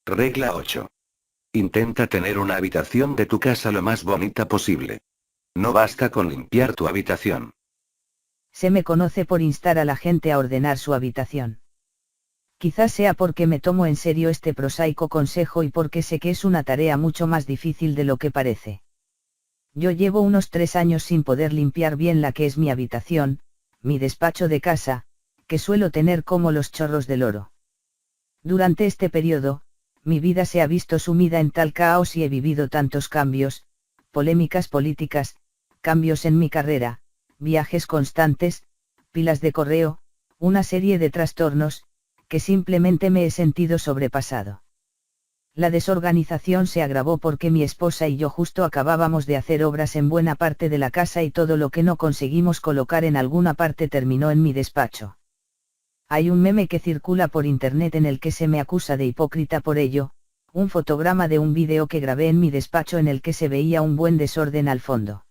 Regla 8. Intenta tener una habitación de tu casa lo más bonita posible. No basta con limpiar tu habitación. Se me conoce por instar a la gente a ordenar su habitación. Quizás sea porque me tomo en serio este prosaico consejo y porque sé que es una tarea mucho más difícil de lo que parece. Yo llevo unos 3 años sin poder limpiar bien la que es mi habitación, mi despacho de casa, que suelo tener como los chorros del oro. Durante este periodo, mi vida se ha visto sumida en tal caos y he vivido tantos cambios, polémicas políticas, cambios en mi carrera, viajes constantes, pilas de correo, una serie de trastornos, que simplemente me he sentido sobrepasado. La desorganización se agravó porque mi esposa y yo justo acabábamos de hacer obras en buena parte de la casa y todo lo que no conseguimos colocar en alguna parte terminó en mi despacho. Hay un meme que circula por internet en el que se me acusa de hipócrita por ello, un fotograma de un vídeo que grabé en mi despacho en el que se veía un buen desorden al fondo.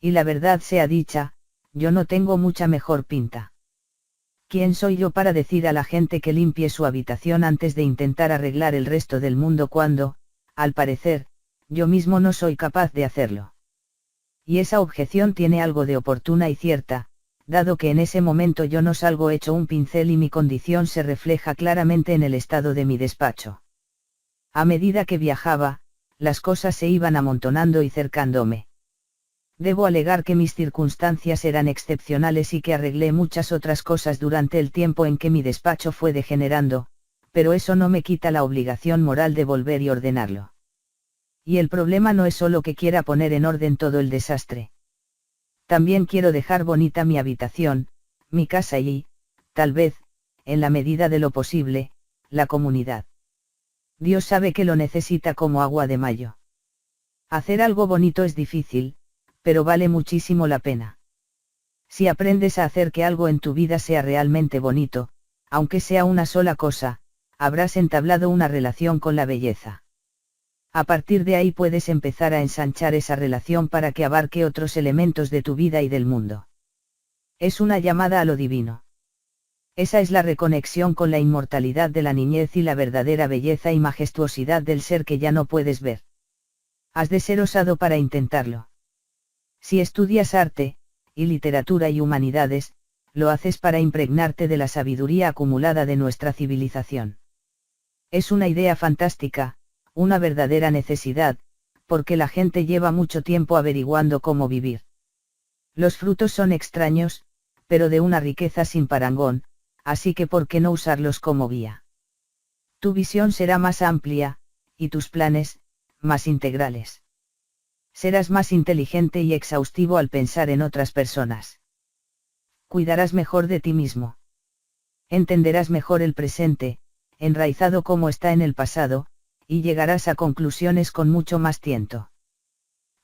Y la verdad sea dicha, yo no tengo mucha mejor pinta. ¿Quién soy yo para decir a la gente que limpie su habitación antes de intentar arreglar el resto del mundo cuando, al parecer, yo mismo no soy capaz de hacerlo? Y esa objeción tiene algo de oportuna y cierta, dado que en ese momento yo no salgo hecho un pincel y mi condición se refleja claramente en el estado de mi despacho. A medida que viajaba, las cosas se iban amontonando y cercándome. Debo alegar que mis circunstancias eran excepcionales y que arreglé muchas otras cosas durante el tiempo en que mi despacho fue degenerando, pero eso no me quita la obligación moral de volver y ordenarlo. Y el problema no es solo que quiera poner en orden todo el desastre. También quiero dejar bonita mi habitación, mi casa y, tal vez, en la medida de lo posible, la comunidad. Dios sabe que lo necesita como agua de mayo. Hacer algo bonito es difícil, pero vale muchísimo la pena. Si aprendes a hacer que algo en tu vida sea realmente bonito, aunque sea una sola cosa, habrás entablado una relación con la belleza. A partir de ahí puedes empezar a ensanchar esa relación para que abarque otros elementos de tu vida y del mundo. Es una llamada a lo divino. Esa es la reconexión con la inmortalidad de la niñez y la verdadera belleza y majestuosidad del ser que ya no puedes ver. Has de ser osado para intentarlo. Si estudias arte, y literatura y humanidades, lo haces para impregnarte de la sabiduría acumulada de nuestra civilización. Es una idea fantástica, una verdadera necesidad, porque la gente lleva mucho tiempo averiguando cómo vivir. Los frutos son extraños, pero de una riqueza sin parangón, así que ¿por qué no usarlos como guía? Tu visión será más amplia, y tus planes, más integrales. Serás más inteligente y exhaustivo al pensar en otras personas. Cuidarás mejor de ti mismo. Entenderás mejor el presente, enraizado como está en el pasado, y llegarás a conclusiones con mucho más tiento.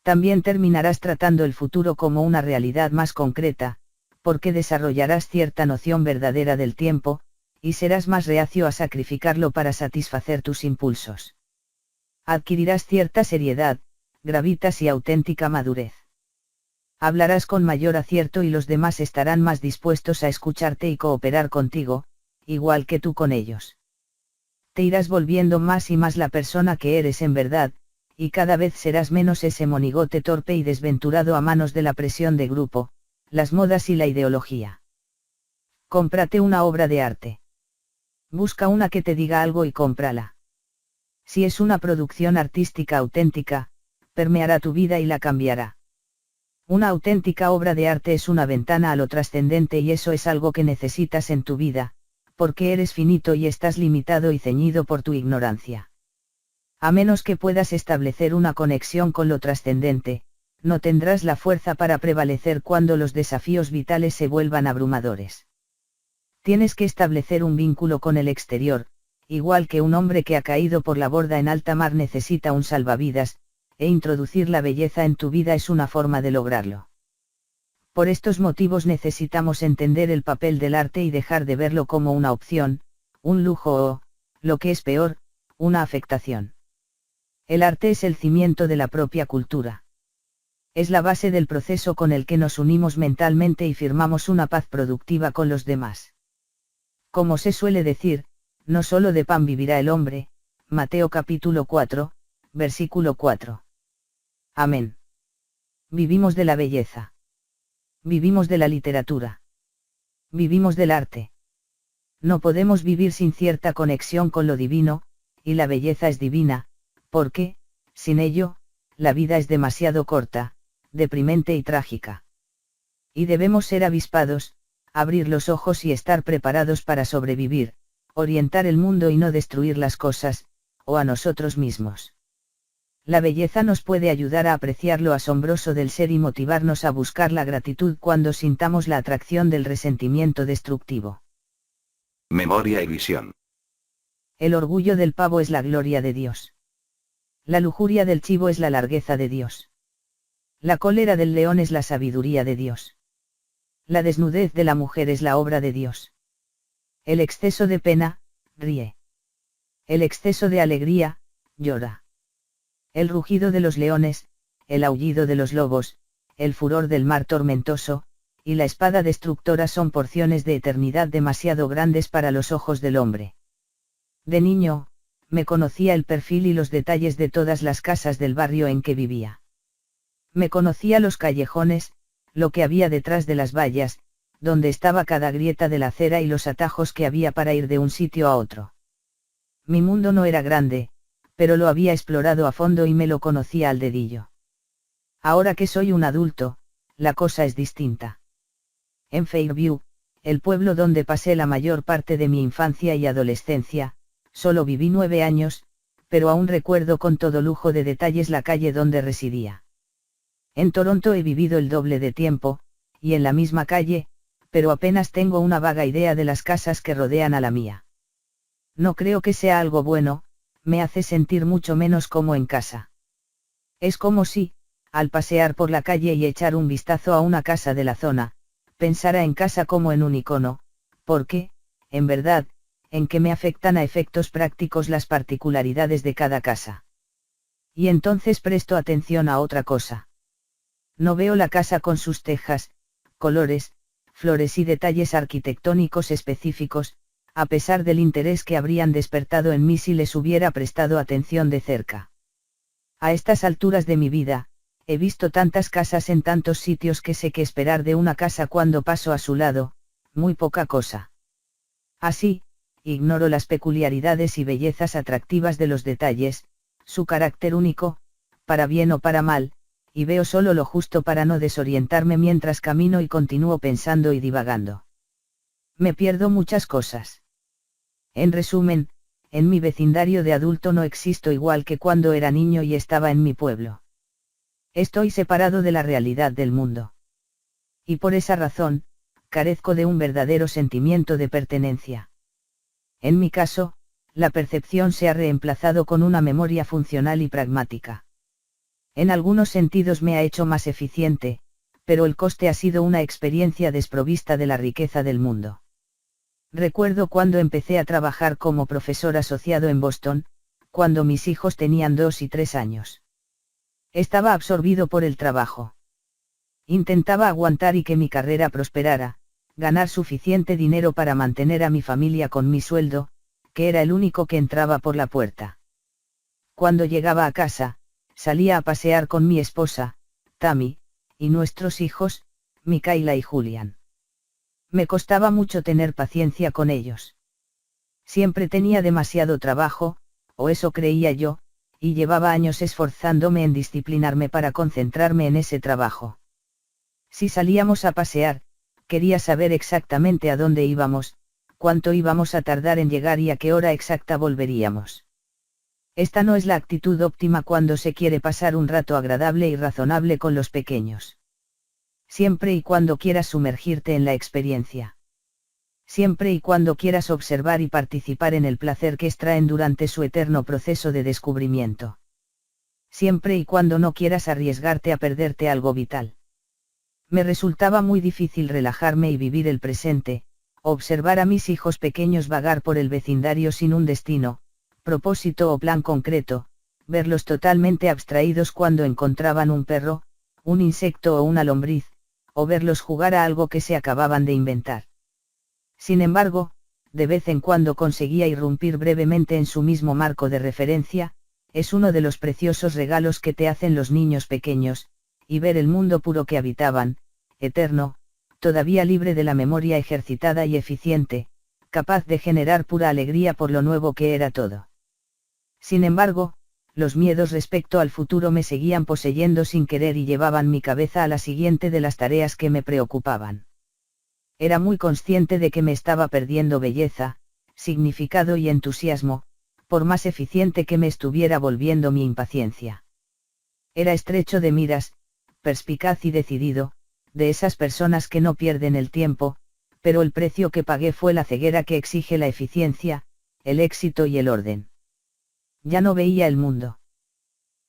También terminarás tratando el futuro como una realidad más concreta, porque desarrollarás cierta noción verdadera del tiempo, y serás más reacio a sacrificarlo para satisfacer tus impulsos. Adquirirás cierta seriedad, gravitas y auténtica madurez. Hablarás con mayor acierto y los demás estarán más dispuestos a escucharte y cooperar contigo, igual que tú con ellos. Te irás volviendo más y más la persona que eres en verdad, y cada vez serás menos ese monigote torpe y desventurado a manos de la presión de grupo, las modas y la ideología. Cómprate una obra de arte. Busca una que te diga algo y cómprala. Si es una producción artística auténtica, permeará tu vida y la cambiará. Una auténtica obra de arte es una ventana a lo trascendente y eso es algo que necesitas en tu vida, porque eres finito y estás limitado y ceñido por tu ignorancia. A menos que puedas establecer una conexión con lo trascendente, no tendrás la fuerza para prevalecer cuando los desafíos vitales se vuelvan abrumadores. Tienes que establecer un vínculo con el exterior, igual que un hombre que ha caído por la borda en alta mar necesita un salvavidas, e introducir la belleza en tu vida es una forma de lograrlo. Por estos motivos necesitamos entender el papel del arte y dejar de verlo como una opción, un lujo o, lo que es peor, una afectación. El arte es el cimiento de la propia cultura. Es la base del proceso con el que nos unimos mentalmente y firmamos una paz productiva con los demás. Como se suele decir, no solo de pan vivirá el hombre, Mateo capítulo 4, versículo 4. Amén. Vivimos de la belleza. Vivimos de la literatura. Vivimos del arte. No podemos vivir sin cierta conexión con lo divino, y la belleza es divina, porque, sin ello, la vida es demasiado corta, deprimente y trágica. Y debemos ser avispados, abrir los ojos y estar preparados para sobrevivir, orientar el mundo y no destruir las cosas, o a nosotros mismos. La belleza nos puede ayudar a apreciar lo asombroso del ser y motivarnos a buscar la gratitud cuando sintamos la atracción del resentimiento destructivo. Memoria y visión. El orgullo del pavo es la gloria de Dios. La lujuria del chivo es la largueza de Dios. La cólera del león es la sabiduría de Dios. La desnudez de la mujer es la obra de Dios. El exceso de pena, ríe. El exceso de alegría, llora. El rugido de los leones, el aullido de los lobos, el furor del mar tormentoso, y la espada destructora son porciones de eternidad demasiado grandes para los ojos del hombre. De niño, me conocía el perfil y los detalles de todas las casas del barrio en que vivía. Me conocía los callejones, lo que había detrás de las vallas, donde estaba cada grieta de la acera y los atajos que había para ir de un sitio a otro. Mi mundo no era grande, pero lo había explorado a fondo y me lo conocía al dedillo. Ahora que soy un adulto, la cosa es distinta. En Fairview, el pueblo donde pasé la mayor parte de mi infancia y adolescencia, solo viví 9 años, pero aún recuerdo con todo lujo de detalles la calle donde residía. En Toronto he vivido el doble de tiempo, y en la misma calle, pero apenas tengo una vaga idea de las casas que rodean a la mía. No creo que sea algo bueno, me hace sentir mucho menos como en casa. Es como si, al pasear por la calle y echar un vistazo a una casa de la zona, pensara en casa como en un icono, porque, en verdad, en que me afectan a efectos prácticos las particularidades de cada casa. Y entonces presto atención a otra cosa. No veo la casa con sus tejas, colores, flores y detalles arquitectónicos específicos, a pesar del interés que habrían despertado en mí si les hubiera prestado atención de cerca. A estas alturas de mi vida, he visto tantas casas en tantos sitios que sé qué esperar de una casa cuando paso a su lado, muy poca cosa. Así, ignoro las peculiaridades y bellezas atractivas de los detalles, su carácter único, para bien o para mal, y veo solo lo justo para no desorientarme mientras camino y continúo pensando y divagando. Me pierdo muchas cosas. En resumen, en mi vecindario de adulto no existo igual que cuando era niño y estaba en mi pueblo. Estoy separado de la realidad del mundo. Y por esa razón, carezco de un verdadero sentimiento de pertenencia. En mi caso, la percepción se ha reemplazado con una memoria funcional y pragmática. En algunos sentidos me ha hecho más eficiente, pero el coste ha sido una experiencia desprovista de la riqueza del mundo. Recuerdo cuando empecé a trabajar como profesor asociado en Boston, cuando mis hijos tenían 2 y 3 años. Estaba absorbido por el trabajo. Intentaba aguantar y que mi carrera prosperara, ganar suficiente dinero para mantener a mi familia con mi sueldo, que era el único que entraba por la puerta. Cuando llegaba a casa, salía a pasear con mi esposa, Tammy, y nuestros hijos, Mikaela y Julian. Me costaba mucho tener paciencia con ellos. Siempre tenía demasiado trabajo, o eso creía yo, y llevaba años esforzándome en disciplinarme para concentrarme en ese trabajo. Si salíamos a pasear, quería saber exactamente a dónde íbamos, cuánto íbamos a tardar en llegar y a qué hora exacta volveríamos. Esta no es la actitud óptima cuando se quiere pasar un rato agradable y razonable con los pequeños. Siempre y cuando quieras sumergirte en la experiencia. Siempre y cuando quieras observar y participar en el placer que extraen durante su eterno proceso de descubrimiento. Siempre y cuando no quieras arriesgarte a perderte algo vital. Me resultaba muy difícil relajarme y vivir el presente, observar a mis hijos pequeños vagar por el vecindario sin un destino, propósito o plan concreto, verlos totalmente abstraídos cuando encontraban un perro, un insecto o una lombriz, o verlos jugar a algo que se acababan de inventar. Sin embargo, de vez en cuando conseguía irrumpir brevemente en su mismo marco de referencia, es uno de los preciosos regalos que te hacen los niños pequeños, y ver el mundo puro que habitaban, eterno, todavía libre de la memoria ejercitada y eficiente, capaz de generar pura alegría por lo nuevo que era todo. Sin embargo, los miedos respecto al futuro me seguían poseyendo sin querer y llevaban mi cabeza a la siguiente de las tareas que me preocupaban. Era muy consciente de que me estaba perdiendo belleza, significado y entusiasmo, por más eficiente que me estuviera volviendo mi impaciencia. Era estrecho de miras, perspicaz y decidido, de esas personas que no pierden el tiempo, pero el precio que pagué fue la ceguera que exige la eficiencia, el éxito y el orden. Ya no veía el mundo.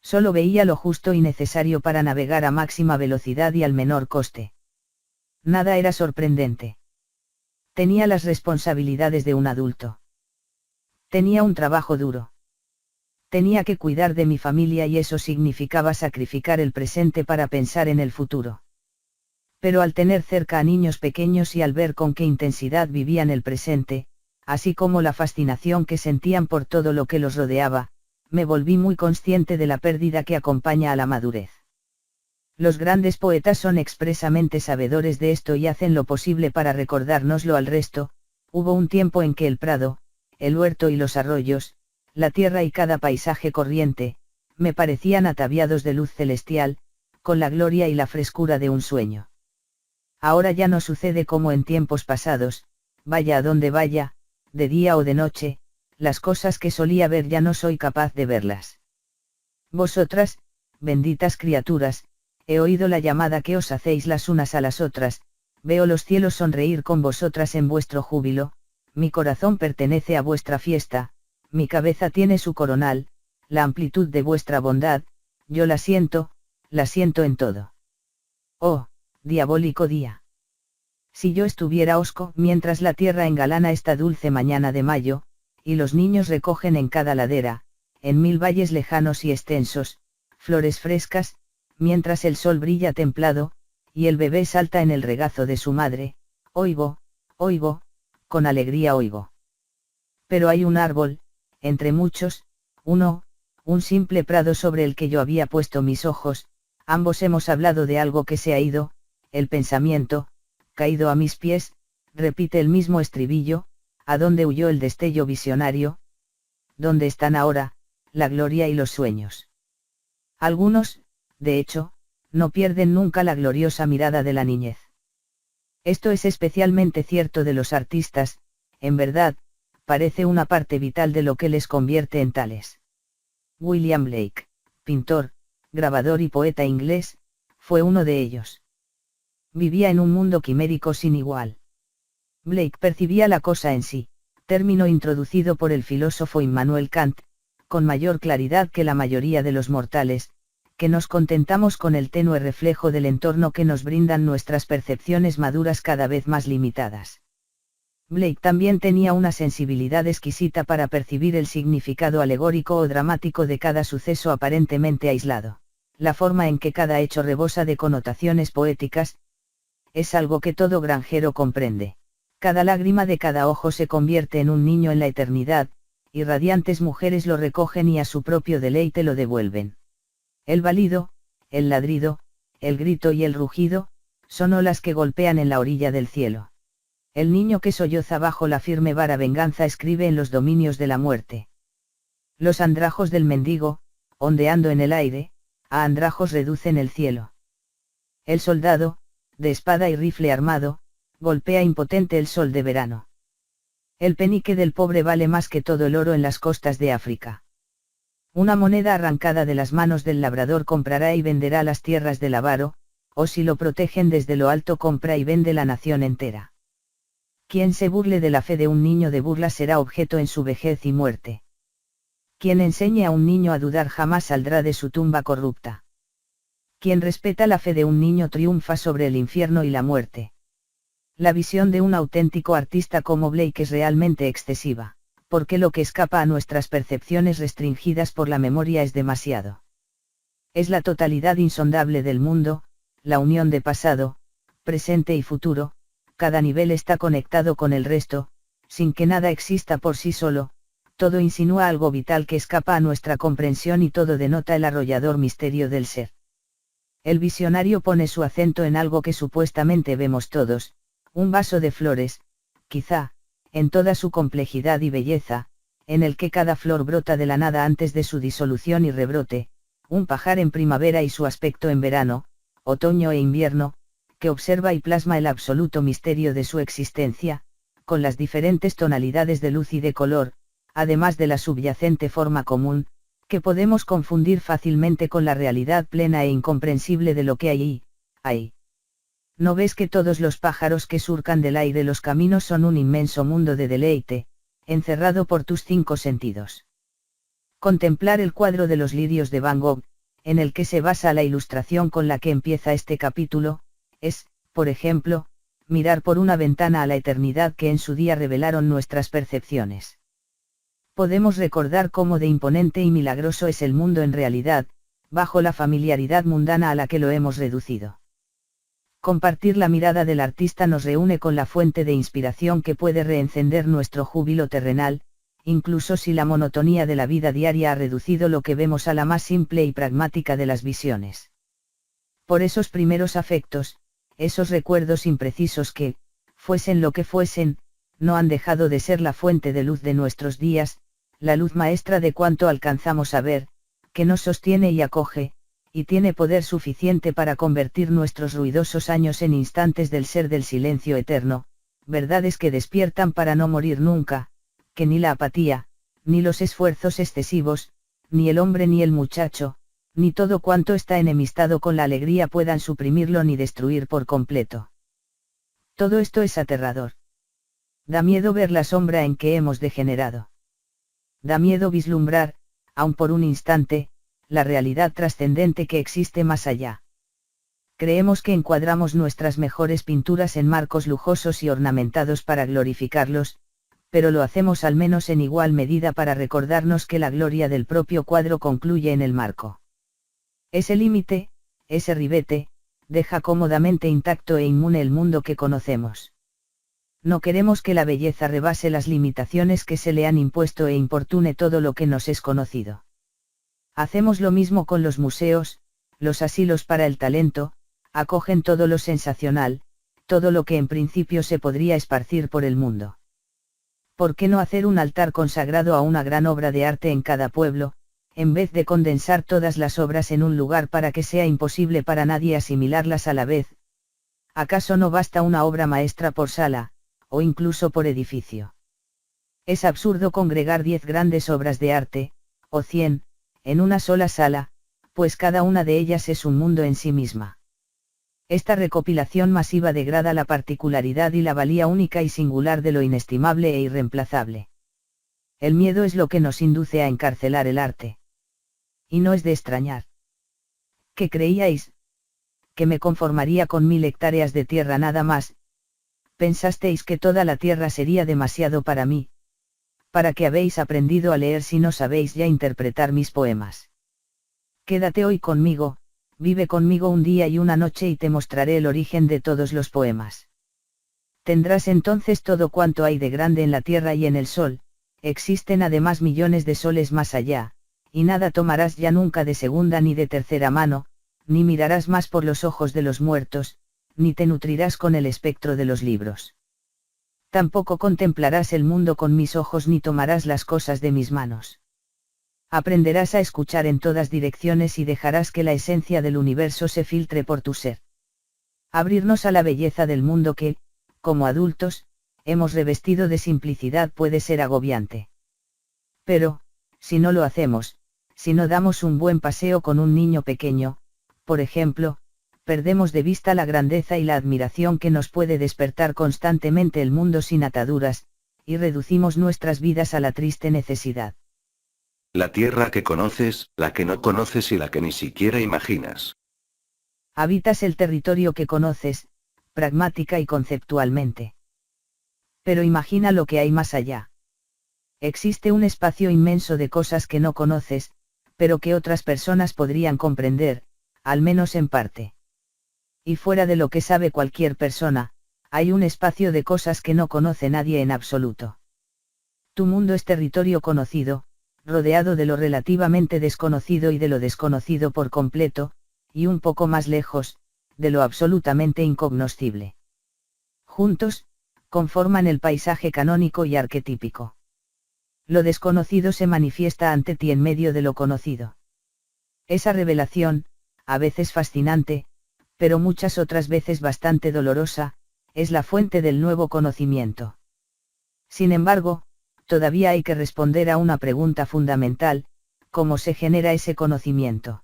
Solo veía lo justo y necesario para navegar a máxima velocidad y al menor coste. Nada era sorprendente. Tenía las responsabilidades de un adulto. Tenía un trabajo duro. Tenía que cuidar de mi familia y eso significaba sacrificar el presente para pensar en el futuro. Pero al tener cerca a niños pequeños y al ver con qué intensidad vivían el presente, así como la fascinación que sentían por todo lo que los rodeaba, me volví muy consciente de la pérdida que acompaña a la madurez. Los grandes poetas son expresamente sabedores de esto y hacen lo posible para recordárnoslo al resto. Hubo un tiempo en que el prado, el huerto y los arroyos, la tierra y cada paisaje corriente, me parecían ataviados de luz celestial, con la gloria y la frescura de un sueño. Ahora ya no sucede como en tiempos pasados, vaya a donde vaya, de día o de noche, las cosas que solía ver ya no soy capaz de verlas. Vosotras, benditas criaturas, he oído la llamada que os hacéis las unas a las otras, veo los cielos sonreír con vosotras en vuestro júbilo, mi corazón pertenece a vuestra fiesta, mi cabeza tiene su coronal, la amplitud de vuestra bondad, yo la siento en todo. Oh, diabólico día. Si yo estuviera hosco mientras la tierra engalana esta dulce mañana de mayo, y los niños recogen en cada ladera, en mil valles lejanos y extensos, flores frescas, mientras el sol brilla templado, y el bebé salta en el regazo de su madre, oigo, con alegría oigo. Pero hay un árbol, entre muchos, un simple prado sobre el que yo había puesto mis ojos, ambos hemos hablado de algo que se ha ido, el pensamiento, caído a mis pies, repite el mismo estribillo, ¿a dónde huyó el destello visionario? ¿Dónde están ahora, la gloria y los sueños? Algunos, de hecho, no pierden nunca la gloriosa mirada de la niñez. Esto es especialmente cierto de los artistas, en verdad, parece una parte vital de lo que les convierte en tales. William Blake, pintor, grabador y poeta inglés, fue uno de ellos. Vivía en un mundo quimérico sin igual. Blake percibía la cosa en sí, término introducido por el filósofo Immanuel Kant, con mayor claridad que la mayoría de los mortales, que nos contentamos con el tenue reflejo del entorno que nos brindan nuestras percepciones maduras cada vez más limitadas. Blake también tenía una sensibilidad exquisita para percibir el significado alegórico o dramático de cada suceso aparentemente aislado. La forma en que cada hecho rebosa de connotaciones poéticas, es algo que todo granjero comprende. Cada lágrima de cada ojo se convierte en un niño en la eternidad, y radiantes mujeres lo recogen y a su propio deleite lo devuelven. El balido, el ladrido, el grito y el rugido, son olas que golpean en la orilla del cielo. El niño que solloza bajo la firme vara venganza escribe en los dominios de la muerte. Los andrajos del mendigo, ondeando en el aire, a andrajos reducen el cielo. El soldado, de espada y rifle armado, golpea impotente el sol de verano. El penique del pobre vale más que todo el oro en las costas de África. Una moneda arrancada de las manos del labrador comprará y venderá las tierras del avaro, o si lo protegen desde lo alto compra y vende la nación entera. Quien se burle de la fe de un niño de burla será objeto en su vejez y muerte. Quien enseñe a un niño a dudar jamás saldrá de su tumba corrupta. Quien respeta la fe de un niño triunfa sobre el infierno y la muerte. La visión de un auténtico artista como Blake es realmente excesiva, porque lo que escapa a nuestras percepciones restringidas por la memoria es demasiado. Es la totalidad insondable del mundo, la unión de pasado, presente y futuro, cada nivel está conectado con el resto, sin que nada exista por sí solo, todo insinúa algo vital que escapa a nuestra comprensión y todo denota el arrollador misterio del ser. El visionario pone su acento en algo que supuestamente vemos todos, un vaso de flores, quizá, en toda su complejidad y belleza, en el que cada flor brota de la nada antes de su disolución y rebrote, un pajar en primavera y su aspecto en verano, otoño e invierno, que observa y plasma el absoluto misterio de su existencia, con las diferentes tonalidades de luz y de color, además de la subyacente forma común, que podemos confundir fácilmente con la realidad plena e incomprensible de lo que hay. ¿No ves que todos los pájaros que surcan del aire los caminos son un inmenso mundo de deleite, encerrado por tus 5 sentidos? Contemplar el cuadro de los lirios de Van Gogh, en el que se basa la ilustración con la que empieza este capítulo, es, por ejemplo, mirar por una ventana a la eternidad que en su día revelaron nuestras percepciones. Podemos recordar cómo de imponente y milagroso es el mundo en realidad, bajo la familiaridad mundana a la que lo hemos reducido. Compartir la mirada del artista nos reúne con la fuente de inspiración que puede reencender nuestro júbilo terrenal, incluso si la monotonía de la vida diaria ha reducido lo que vemos a la más simple y pragmática de las visiones. Por esos primeros afectos, esos recuerdos imprecisos que, fuesen lo que fuesen, no han dejado de ser la fuente de luz de nuestros días, la luz maestra de cuanto alcanzamos a ver, que nos sostiene y acoge, y tiene poder suficiente para convertir nuestros ruidosos años en instantes del ser del silencio eterno, verdades que despiertan para no morir nunca, que ni la apatía, ni los esfuerzos excesivos, ni el hombre ni el muchacho, ni todo cuanto está enemistado con la alegría puedan suprimirlo ni destruir por completo. Todo esto es aterrador. Da miedo ver la sombra en que hemos degenerado. Da miedo vislumbrar, aun por un instante, la realidad trascendente que existe más allá. Creemos que encuadramos nuestras mejores pinturas en marcos lujosos y ornamentados para glorificarlos, pero lo hacemos al menos en igual medida para recordarnos que la gloria del propio cuadro concluye en el marco. Ese límite, ese ribete, deja cómodamente intacto e inmune el mundo que conocemos. No queremos que la belleza rebase las limitaciones que se le han impuesto e importune todo lo que nos es conocido. Hacemos lo mismo con los museos, los asilos para el talento, acogen todo lo sensacional, todo lo que en principio se podría esparcir por el mundo. ¿Por qué no hacer un altar consagrado a una gran obra de arte en cada pueblo, en vez de condensar todas las obras en un lugar para que sea imposible para nadie asimilarlas a la vez? ¿Acaso no basta una obra maestra por sala, o incluso por edificio? Es absurdo congregar 10 grandes obras de arte, o 100, en una sola sala, pues cada una de ellas es un mundo en sí misma. Esta recopilación masiva degrada la particularidad y la valía única y singular de lo inestimable e irreemplazable. El miedo es lo que nos induce a encarcelar el arte. Y no es de extrañar. ¿Qué creíais? ¿Que me conformaría con 1000 hectáreas de tierra nada más? ¿Pensasteis que toda la tierra sería demasiado para mí? ¿Para qué habéis aprendido a leer si no sabéis ya interpretar mis poemas? Quédate hoy conmigo, vive conmigo un día y una noche y te mostraré el origen de todos los poemas. Tendrás entonces todo cuanto hay de grande en la tierra y en el sol, existen además millones de soles más allá, y nada tomarás ya nunca de segunda ni de tercera mano, ni mirarás más por los ojos de los muertos, ni te nutrirás con el espectro de los libros. Tampoco contemplarás el mundo con mis ojos ni tomarás las cosas de mis manos. Aprenderás a escuchar en todas direcciones y dejarás que la esencia del universo se filtre por tu ser. Abrirnos a la belleza del mundo que, como adultos, hemos revestido de simplicidad puede ser agobiante. Pero, si no lo hacemos, si no damos un buen paseo con un niño pequeño, por ejemplo, perdemos de vista la grandeza y la admiración que nos puede despertar constantemente el mundo sin ataduras, y reducimos nuestras vidas a la triste necesidad. La tierra que conoces, la que no conoces y la que ni siquiera imaginas. Habitas el territorio que conoces, pragmática y conceptualmente. Pero imagina lo que hay más allá. Existe un espacio inmenso de cosas que no conoces, pero que otras personas podrían comprender, al menos en parte. Y fuera de lo que sabe cualquier persona, hay un espacio de cosas que no conoce nadie en absoluto. Tu mundo es territorio conocido, rodeado de lo relativamente desconocido y de lo desconocido por completo, y un poco más lejos, de lo absolutamente incognoscible. Juntos, conforman el paisaje canónico y arquetípico. Lo desconocido se manifiesta ante ti en medio de lo conocido. Esa revelación, a veces fascinante, pero muchas otras veces bastante dolorosa, es la fuente del nuevo conocimiento. Sin embargo, todavía hay que responder a una pregunta fundamental: ¿cómo se genera ese conocimiento?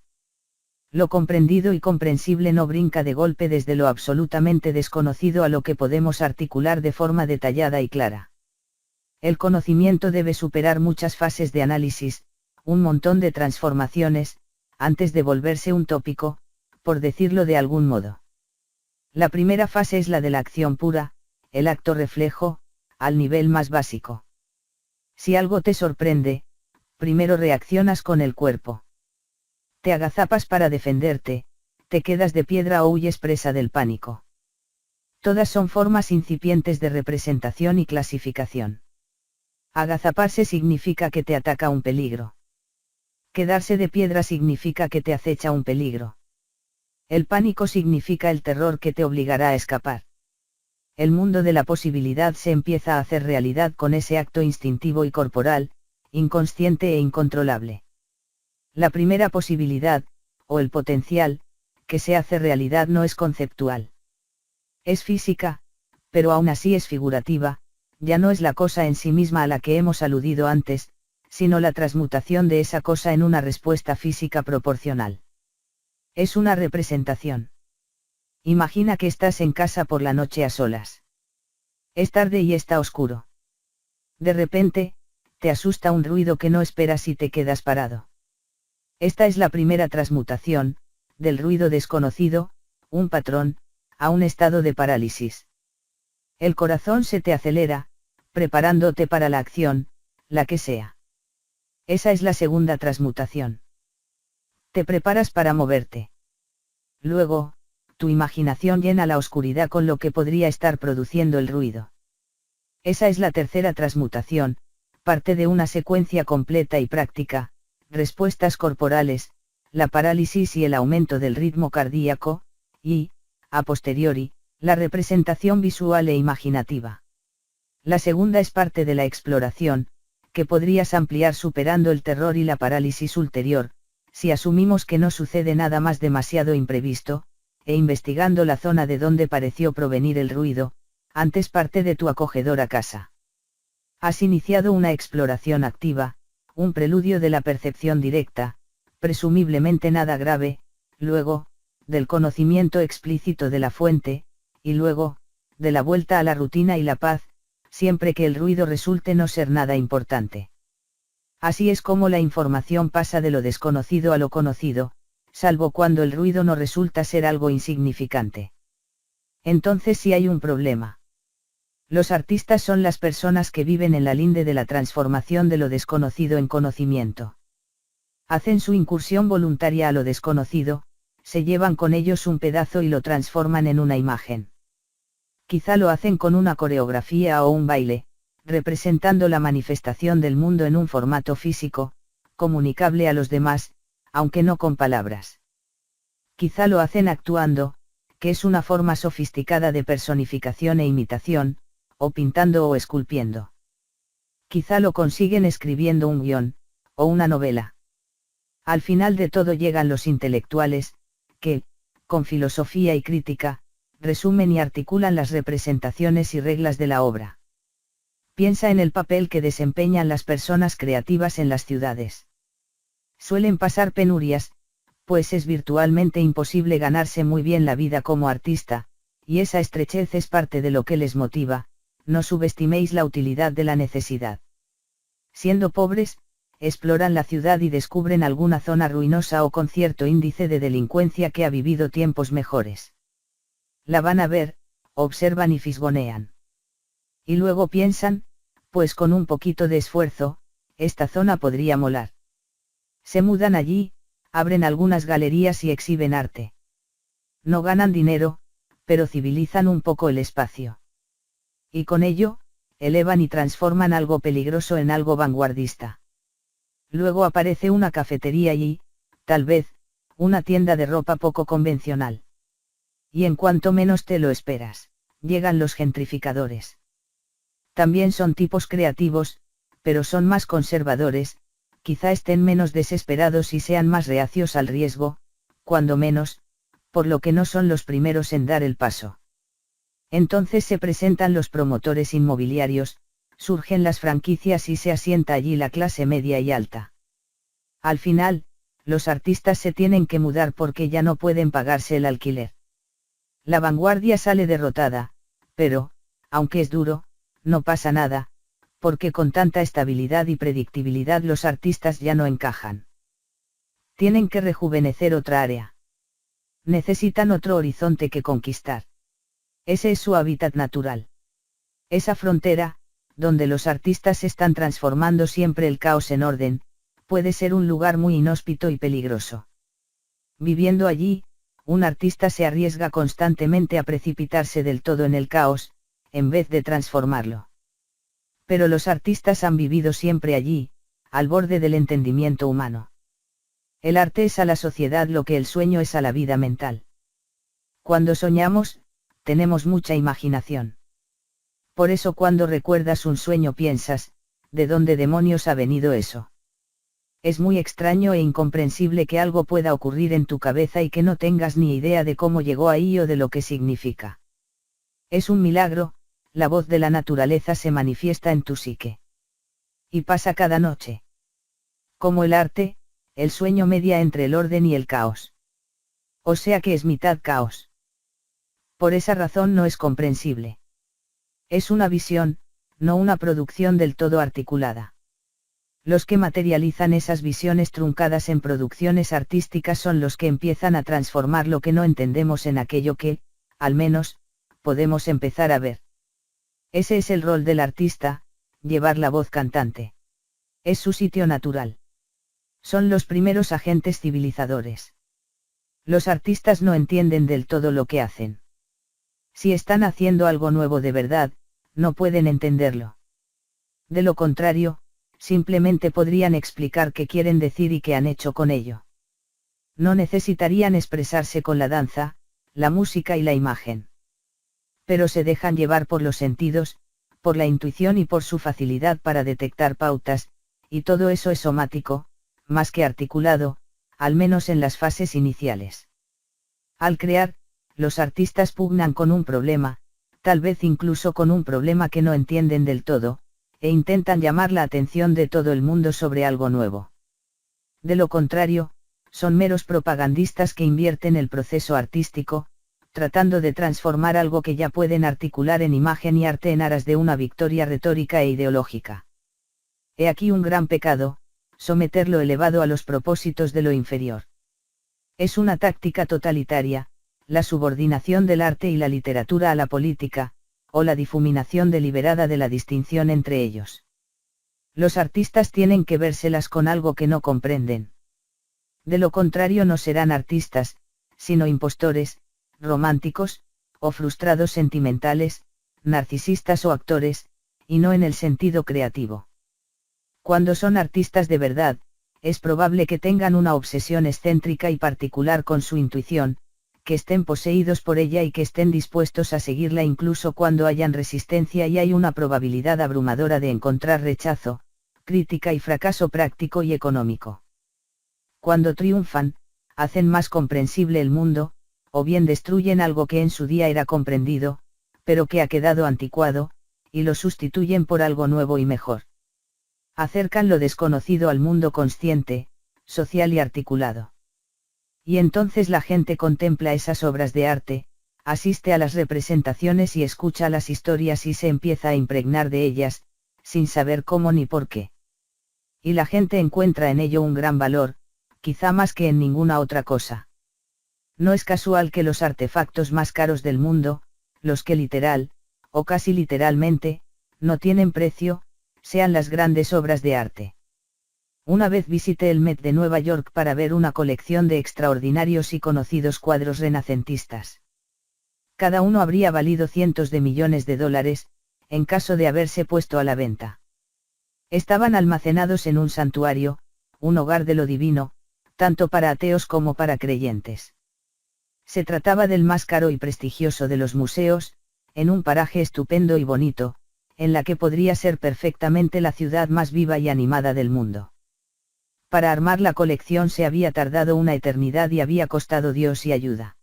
Lo comprendido y comprensible no brinca de golpe desde lo absolutamente desconocido a lo que podemos articular de forma detallada y clara. El conocimiento debe superar muchas fases de análisis, un montón de transformaciones, antes de volverse un tópico, por decirlo de algún modo. La primera fase es la de la acción pura, el acto reflejo, al nivel más básico. Si algo te sorprende, primero reaccionas con el cuerpo. Te agazapas para defenderte, te quedas de piedra o huyes presa del pánico. Todas son formas incipientes de representación y clasificación. Agazaparse significa que te ataca un peligro. Quedarse de piedra significa que te acecha un peligro. El pánico significa el terror que te obligará a escapar. El mundo de la posibilidad se empieza a hacer realidad con ese acto instintivo y corporal, inconsciente e incontrolable. La primera posibilidad, o el potencial, que se hace realidad no es conceptual. Es física, pero aún así es figurativa, ya no es la cosa en sí misma a la que hemos aludido antes, sino la transmutación de esa cosa en una respuesta física proporcional. Es una representación. Imagina que estás en casa por la noche a solas. Es tarde y está oscuro. De repente, te asusta un ruido que no esperas y te quedas parado. Esta es la primera transmutación, del ruido desconocido, un patrón, a un estado de parálisis. El corazón se te acelera, preparándote para la acción, la que sea. Esa es la segunda transmutación. Te preparas para moverte. Luego, tu imaginación llena la oscuridad con lo que podría estar produciendo el ruido. Esa es la tercera transmutación, parte de una secuencia completa y práctica: respuestas corporales, la parálisis y el aumento del ritmo cardíaco, y, a posteriori, la representación visual e imaginativa. La segunda es parte de la exploración, que podrías ampliar superando el terror y la parálisis ulterior, si asumimos que no sucede nada más demasiado imprevisto, e investigando la zona de donde pareció provenir el ruido, antes parte de tu acogedora casa. Has iniciado una exploración activa, un preludio de la percepción directa, presumiblemente nada grave, luego, del conocimiento explícito de la fuente, y luego, de la vuelta a la rutina y la paz, siempre que el ruido resulte no ser nada importante. Así es como la información pasa de lo desconocido a lo conocido, salvo cuando el ruido no resulta ser algo insignificante. Entonces sí hay un problema. Los artistas son las personas que viven en la linde de la transformación de lo desconocido en conocimiento. Hacen su incursión voluntaria a lo desconocido, se llevan con ellos un pedazo y lo transforman en una imagen. Quizá lo hacen con una coreografía o un baile, representando la manifestación del mundo en un formato físico, comunicable a los demás, aunque no con palabras. Quizá lo hacen actuando, que es una forma sofisticada de personificación e imitación, o pintando o esculpiendo. Quizá lo consiguen escribiendo un guión, o una novela. Al final de todo llegan los intelectuales, que, con filosofía y crítica, resumen y articulan las representaciones y reglas de la obra. Piensa en el papel que desempeñan las personas creativas en las ciudades. Suelen pasar penurias, pues es virtualmente imposible ganarse muy bien la vida como artista, y esa estrechez es parte de lo que les motiva. No subestiméis la utilidad de la necesidad. Siendo pobres, exploran la ciudad y descubren alguna zona ruinosa o con cierto índice de delincuencia que ha vivido tiempos mejores. La van a ver, observan y fisgonean. Y luego piensan, pues con un poquito de esfuerzo, esta zona podría molar. Se mudan allí, abren algunas galerías y exhiben arte. No ganan dinero, pero civilizan un poco el espacio. Y con ello, elevan y transforman algo peligroso en algo vanguardista. Luego aparece una cafetería y, tal vez, una tienda de ropa poco convencional. Y en cuanto menos te lo esperas, llegan los gentrificadores. También son tipos creativos, pero son más conservadores, quizá estén menos desesperados y sean más reacios al riesgo, cuando menos, por lo que no son los primeros en dar el paso. Entonces se presentan los promotores inmobiliarios, surgen las franquicias y se asienta allí la clase media y alta. Al final, los artistas se tienen que mudar porque ya no pueden pagarse el alquiler. La vanguardia sale derrotada, pero, aunque es duro, no pasa nada, porque con tanta estabilidad y predictibilidad los artistas ya no encajan. Tienen que rejuvenecer otra área. Necesitan otro horizonte que conquistar. Ese es su hábitat natural. Esa frontera, donde los artistas están transformando siempre el caos en orden, puede ser un lugar muy inhóspito y peligroso. Viviendo allí, un artista se arriesga constantemente a precipitarse del todo en el caos, en vez de transformarlo. Pero los artistas han vivido siempre allí, al borde del entendimiento humano. El arte es a la sociedad lo que el sueño es a la vida mental. Cuando soñamos, tenemos mucha imaginación. Por eso cuando recuerdas un sueño piensas, ¿de dónde demonios ha venido eso? Es muy extraño e incomprensible que algo pueda ocurrir en tu cabeza y que no tengas ni idea de cómo llegó ahí o de lo que significa. Es un milagro, la voz de la naturaleza se manifiesta en tu psique. Y pasa cada noche. Como el arte, el sueño media entre el orden y el caos. O sea que es mitad caos. Por esa razón no es comprensible. Es una visión, no una producción del todo articulada. Los que materializan esas visiones truncadas en producciones artísticas son los que empiezan a transformar lo que no entendemos en aquello que, al menos, podemos empezar a ver. Ese es el rol del artista, llevar la voz cantante. Es su sitio natural. Son los primeros agentes civilizadores. Los artistas no entienden del todo lo que hacen. Si están haciendo algo nuevo de verdad, no pueden entenderlo. De lo contrario, simplemente podrían explicar qué quieren decir y qué han hecho con ello. No necesitarían expresarse con la danza, la música y la imagen. Pero se dejan llevar por los sentidos, por la intuición y por su facilidad para detectar pautas, y todo eso es somático, más que articulado, al menos en las fases iniciales. Al crear, los artistas pugnan con un problema, tal vez incluso con un problema que no entienden del todo, e intentan llamar la atención de todo el mundo sobre algo nuevo. De lo contrario, son meros propagandistas que invierten el proceso artístico, tratando de transformar algo que ya pueden articular en imagen y arte en aras de una victoria retórica e ideológica. He aquí un gran pecado, someter lo elevado a los propósitos de lo inferior. Es una táctica totalitaria, la subordinación del arte y la literatura a la política, o la difuminación deliberada de la distinción entre ellos. Los artistas tienen que vérselas con algo que no comprenden. De lo contrario no serán artistas, sino impostores, románticos, o frustrados sentimentales, narcisistas o actores, y no en el sentido creativo. Cuando son artistas de verdad, es probable que tengan una obsesión excéntrica y particular con su intuición, que estén poseídos por ella y que estén dispuestos a seguirla incluso cuando hayan resistencia y hay una probabilidad abrumadora de encontrar rechazo, crítica y fracaso práctico y económico. Cuando triunfan, hacen más comprensible el mundo, o bien destruyen algo que en su día era comprendido, pero que ha quedado anticuado, y lo sustituyen por algo nuevo y mejor. Acercan lo desconocido al mundo consciente, social y articulado. Y entonces la gente contempla esas obras de arte, asiste a las representaciones y escucha las historias y se empieza a impregnar de ellas, sin saber cómo ni por qué. Y la gente encuentra en ello un gran valor, quizá más que en ninguna otra cosa. No es casual que los artefactos más caros del mundo, los que literal, o casi literalmente, no tienen precio, sean las grandes obras de arte. Una vez visité el Met de Nueva York para ver una colección de extraordinarios y conocidos cuadros renacentistas. Cada uno habría valido cientos de millones de dólares, en caso de haberse puesto a la venta. Estaban almacenados en un santuario, un hogar de lo divino, tanto para ateos como para creyentes. Se trataba del más caro y prestigioso de los museos, en un paraje estupendo y bonito, en la que podría ser perfectamente la ciudad más viva y animada del mundo. Para armar la colección se había tardado una eternidad y había costado Dios y ayuda.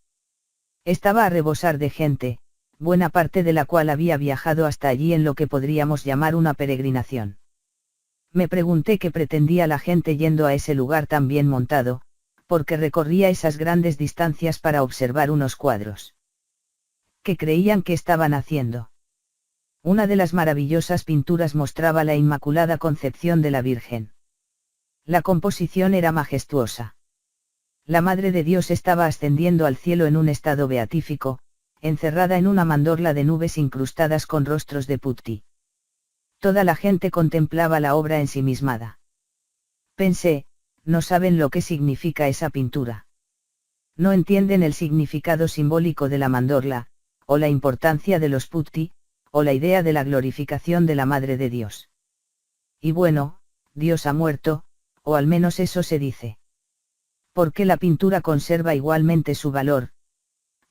Estaba a rebosar de gente, buena parte de la cual había viajado hasta allí en lo que podríamos llamar una peregrinación. Me pregunté qué pretendía la gente yendo a ese lugar tan bien montado, porque recorría esas grandes distancias para observar unos cuadros. ¿Qué creían que estaban haciendo? Una de las maravillosas pinturas mostraba la Inmaculada Concepción de la Virgen. La composición era majestuosa. La Madre de Dios estaba ascendiendo al cielo en un estado beatífico, encerrada en una mandorla de nubes incrustadas con rostros de putti. Toda la gente contemplaba la obra ensimismada. Pensé, no saben lo que significa esa pintura. No entienden el significado simbólico de la mandorla, o la importancia de los putti, o la idea de la glorificación de la Madre de Dios. Y bueno, Dios ha muerto, o al menos eso se dice. ¿Por qué la pintura conserva igualmente su valor?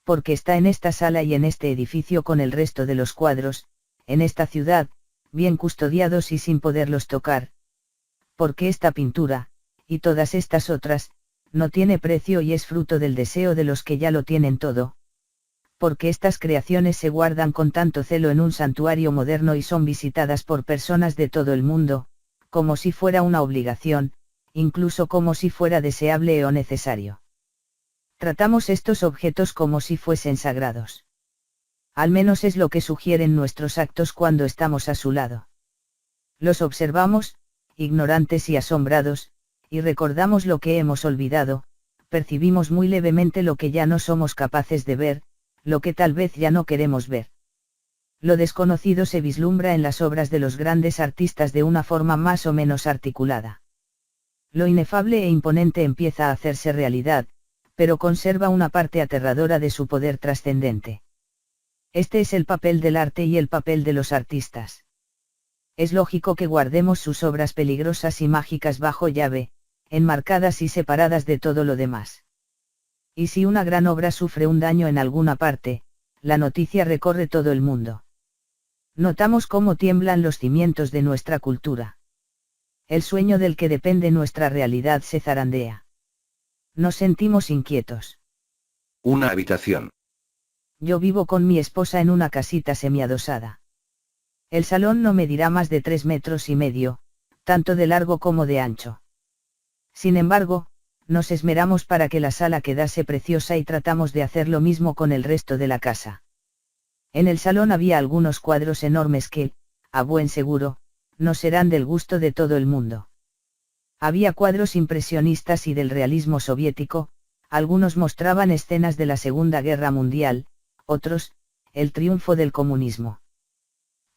Porque está en esta sala y en este edificio con el resto de los cuadros, en esta ciudad, bien custodiados y sin poderlos tocar. Porque esta pintura, y todas estas otras, no tiene precio y es fruto del deseo de los que ya lo tienen todo. Porque estas creaciones se guardan con tanto celo en un santuario moderno y son visitadas por personas de todo el mundo, como si fuera una obligación, incluso como si fuera deseable o necesario. Tratamos estos objetos como si fuesen sagrados. Al menos es lo que sugieren nuestros actos cuando estamos a su lado. Los observamos, ignorantes y asombrados, y recordamos lo que hemos olvidado, percibimos muy levemente lo que ya no somos capaces de ver, lo que tal vez ya no queremos ver. Lo desconocido se vislumbra en las obras de los grandes artistas de una forma más o menos articulada. Lo inefable e imponente empieza a hacerse realidad, pero conserva una parte aterradora de su poder trascendente. Este es el papel del arte y el papel de los artistas. Es lógico que guardemos sus obras peligrosas y mágicas bajo llave, enmarcadas y separadas de todo lo demás. Y si una gran obra sufre un daño en alguna parte, la noticia recorre todo el mundo. Notamos cómo tiemblan los cimientos de nuestra cultura. El sueño del que depende nuestra realidad se zarandea. Nos sentimos inquietos. Una habitación. Yo vivo con mi esposa en una casita semiadosada. El salón no medirá más de 3,5 metros, tanto de largo como de ancho. Sin embargo, nos esmeramos para que la sala quedase preciosa y tratamos de hacer lo mismo con el resto de la casa. En el salón había algunos cuadros enormes que, a buen seguro, no serán del gusto de todo el mundo. Había cuadros impresionistas y del realismo soviético, algunos mostraban escenas de la Segunda Guerra Mundial, otros, el triunfo del comunismo.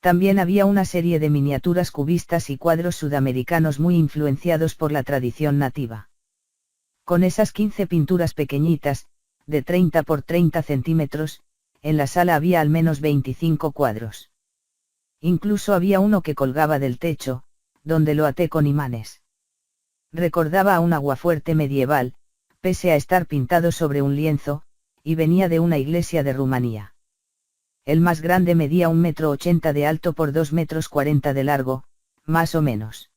También había una serie de miniaturas cubistas y cuadros sudamericanos muy influenciados por la tradición nativa. Con esas 15 pinturas pequeñitas, de 30 por 30 centímetros, en la sala había al menos 25 cuadros. Incluso había uno que colgaba del techo, donde lo até con imanes. Recordaba a un aguafuerte medieval, pese a estar pintado sobre un lienzo, y venía de una iglesia de Rumanía. El más grande medía 1,80 m de alto por 2,40 m de largo, más o menos.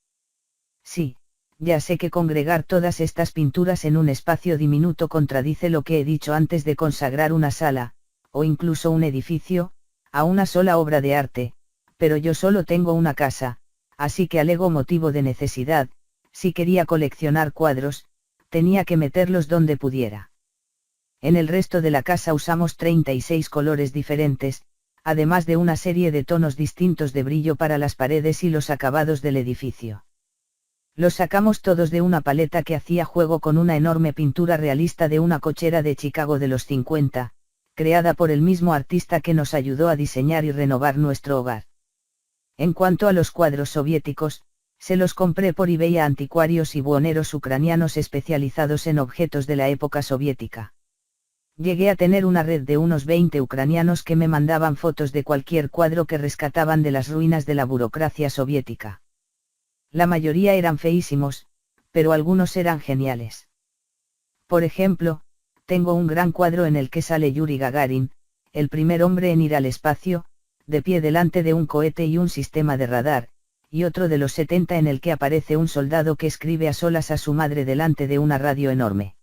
Sí, ya sé que congregar todas estas pinturas en un espacio diminuto contradice lo que he dicho antes de consagrar una sala, o incluso un edificio, a una sola obra de arte, pero yo solo tengo una casa, así que alego motivo de necesidad. Si quería coleccionar cuadros, tenía que meterlos donde pudiera. En el resto de la casa usamos 36 colores diferentes, además de una serie de tonos distintos de brillo para las paredes y los acabados del edificio. Los sacamos todos de una paleta que hacía juego con una enorme pintura realista de una cochera de Chicago de los 50, creada por el mismo artista que nos ayudó a diseñar y renovar nuestro hogar. En cuanto a los cuadros soviéticos, se los compré por eBay a anticuarios y buhoneros ucranianos especializados en objetos de la época soviética. Llegué a tener una red de unos 20 ucranianos que me mandaban fotos de cualquier cuadro que rescataban de las ruinas de la burocracia soviética. La mayoría eran feísimos, pero algunos eran geniales. Por ejemplo, tengo un gran cuadro en el que sale Yuri Gagarin, el primer hombre en ir al espacio, de pie delante de un cohete y un sistema de radar, y otro de los 70 en el que aparece un soldado que escribe a solas a su madre delante de una radio enorme.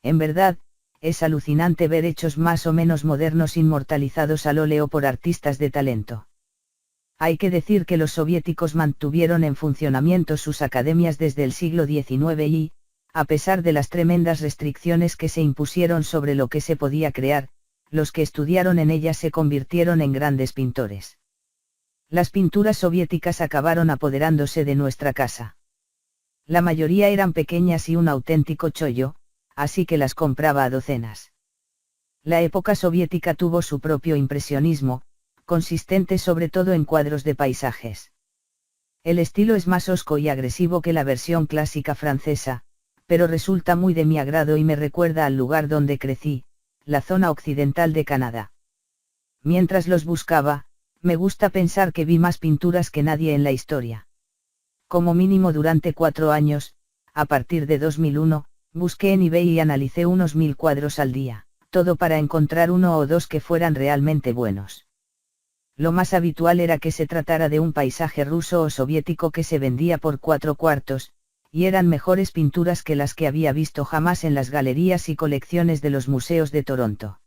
En verdad, es alucinante ver hechos más o menos modernos inmortalizados al óleo por artistas de talento. Hay que decir que los soviéticos mantuvieron en funcionamiento sus academias desde el siglo XIX y, a pesar de las tremendas restricciones que se impusieron sobre lo que se podía crear, los que estudiaron en ellas se convirtieron en grandes pintores. Las pinturas soviéticas acabaron apoderándose de nuestra casa. La mayoría eran pequeñas y un auténtico chollo, así que las compraba a docenas. La época soviética tuvo su propio impresionismo, consistente sobre todo en cuadros de paisajes. El estilo es más hosco y agresivo que la versión clásica francesa, pero resulta muy de mi agrado y me recuerda al lugar donde crecí, la zona occidental de Canadá. Mientras los buscaba, me gusta pensar que vi más pinturas que nadie en la historia. Como mínimo durante 4 años, a partir de 2001, busqué en eBay y analicé unos 1000 cuadros al día, todo para encontrar uno o dos que fueran realmente buenos. Lo más habitual era que se tratara de un paisaje ruso o soviético que se vendía por 4 cuartos, y eran mejores pinturas que las que había visto jamás en las galerías y colecciones de los museos de Toronto.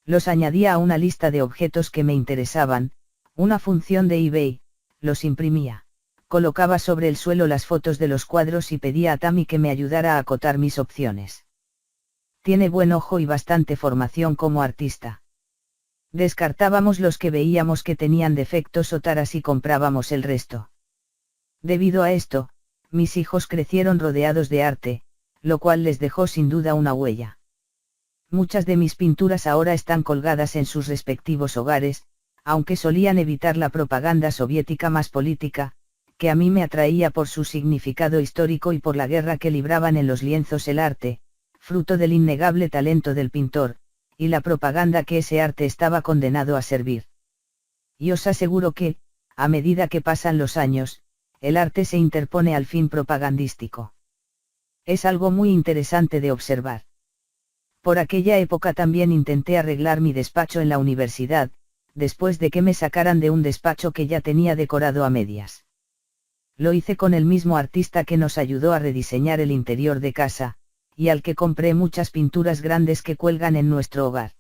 Los añadía a una lista de objetos que me interesaban, una función de eBay, los imprimía, colocaba sobre el suelo las fotos de los cuadros y pedía a Tammy que me ayudara a acotar mis opciones. Tiene buen ojo y bastante formación como artista. Descartábamos los que veíamos que tenían defectos o taras y comprábamos el resto. Debido a esto, mis hijos crecieron rodeados de arte, lo cual les dejó sin duda una huella. Muchas de mis pinturas ahora están colgadas en sus respectivos hogares, aunque solían evitar la propaganda soviética más política, que a mí me atraía por su significado histórico y por la guerra que libraban en los lienzos el arte, fruto del innegable talento del pintor, y la propaganda que ese arte estaba condenado a servir. Y os aseguro que, a medida que pasan los años, el arte se interpone al fin propagandístico. Es algo muy interesante de observar. Por aquella época también intenté arreglar mi despacho en la universidad, después de que me sacaran de un despacho que ya tenía decorado a medias. Lo hice con el mismo artista que nos ayudó a rediseñar el interior de casa, y al que compré muchas pinturas grandes que cuelgan en nuestro hogar.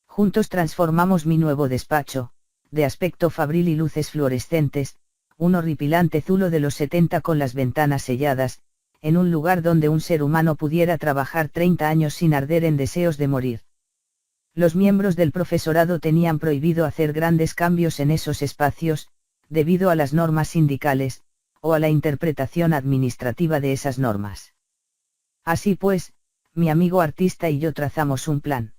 Juntos transformamos mi nuevo despacho, de aspecto fabril y luces fluorescentes, un horripilante zulo de los 70 con las ventanas selladas, en un lugar donde un ser humano pudiera trabajar 30 años sin arder en deseos de morir. Los miembros del profesorado tenían prohibido hacer grandes cambios en esos espacios, debido a las normas sindicales, o a la interpretación administrativa de esas normas. Así pues, mi amigo artista y yo trazamos un plan.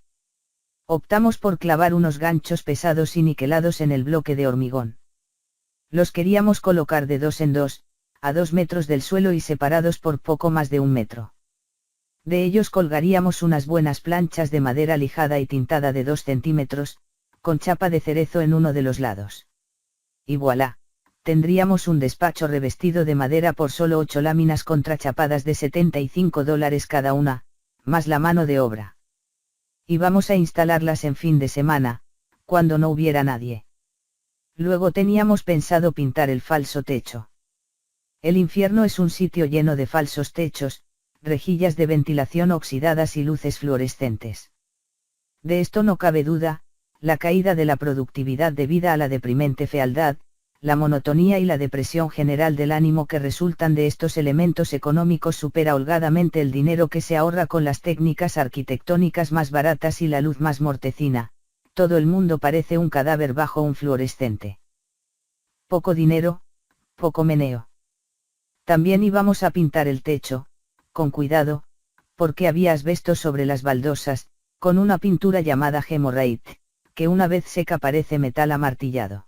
Optamos por clavar unos ganchos pesados y niquelados en el bloque de hormigón. Los queríamos colocar de 2 en 2, a 2 metros del suelo y separados por poco más de 1 metro. De ellos colgaríamos unas buenas planchas de madera lijada y tintada de 2 centímetros, con chapa de cerezo en uno de los lados. Y voilà, tendríamos un despacho revestido de madera por solo 8 láminas contrachapadas de $75 cada una, más la mano de obra. Y vamos a instalarlas en fin de semana, cuando no hubiera nadie. Luego teníamos pensado pintar el falso techo. El infierno es un sitio lleno de falsos techos, rejillas de ventilación oxidadas y luces fluorescentes. De esto no cabe duda, la caída de la productividad debida a la deprimente fealdad, la monotonía y la depresión general del ánimo que resultan de estos elementos económicos supera holgadamente el dinero que se ahorra con las técnicas arquitectónicas más baratas y la luz más mortecina. Todo el mundo parece un cadáver bajo un fluorescente. Poco dinero, poco meneo. También íbamos a pintar el techo, con cuidado, porque había asbesto sobre las baldosas, con una pintura llamada hemorrhage, que una vez seca parece metal amartillado.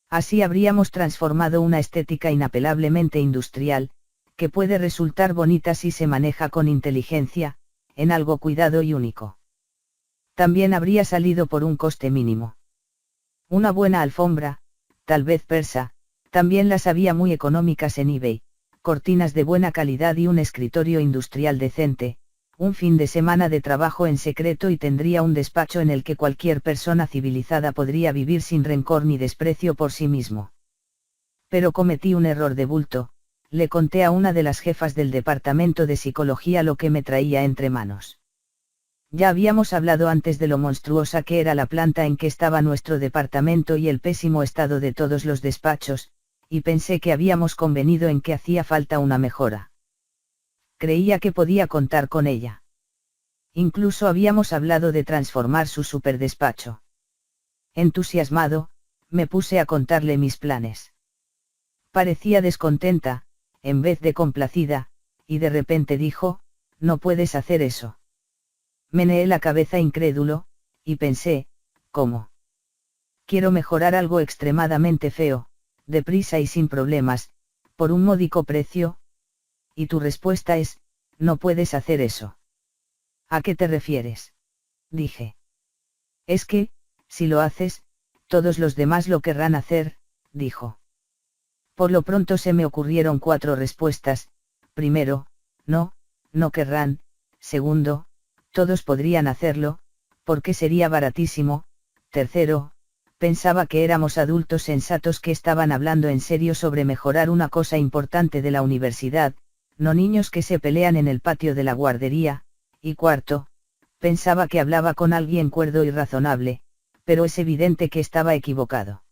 Así habríamos transformado una estética inapelablemente industrial, que puede resultar bonita si se maneja con inteligencia, en algo cuidado y único. También habría salido por un coste mínimo. Una buena alfombra, tal vez persa, también las había muy económicas en eBay, cortinas de buena calidad y un escritorio industrial decente, un fin de semana de trabajo en secreto y tendría un despacho en el que cualquier persona civilizada podría vivir sin rencor ni desprecio por sí mismo. Pero cometí un error de bulto, le conté a una de las jefas del departamento de psicología lo que me traía entre manos. Ya habíamos hablado antes de lo monstruosa que era la planta en que estaba nuestro departamento y el pésimo estado de todos los despachos, y pensé que habíamos convenido en que hacía falta una mejora. Creía que podía contar con ella. Incluso habíamos hablado de transformar su superdespacho. Entusiasmado, me puse a contarle mis planes. Parecía descontenta, en vez de complacida, y de repente dijo, no puedes hacer eso. Meneé la cabeza incrédulo, y pensé, ¿cómo? Quiero mejorar algo extremadamente feo, deprisa y sin problemas, por un módico precio. Y tu respuesta es, no puedes hacer eso. ¿A qué te refieres? Dije. Es que, si lo haces, todos los demás lo querrán hacer, dijo. Por lo pronto se me ocurrieron 4 respuestas. Primero, no querrán. Segundo, todos podrían hacerlo, porque sería baratísimo. Tercero, pensaba que éramos adultos sensatos que estaban hablando en serio sobre mejorar una cosa importante de la universidad, no niños que se pelean en el patio de la guardería. Y cuarto, pensaba que hablaba con alguien cuerdo y razonable, pero es evidente que estaba equivocado.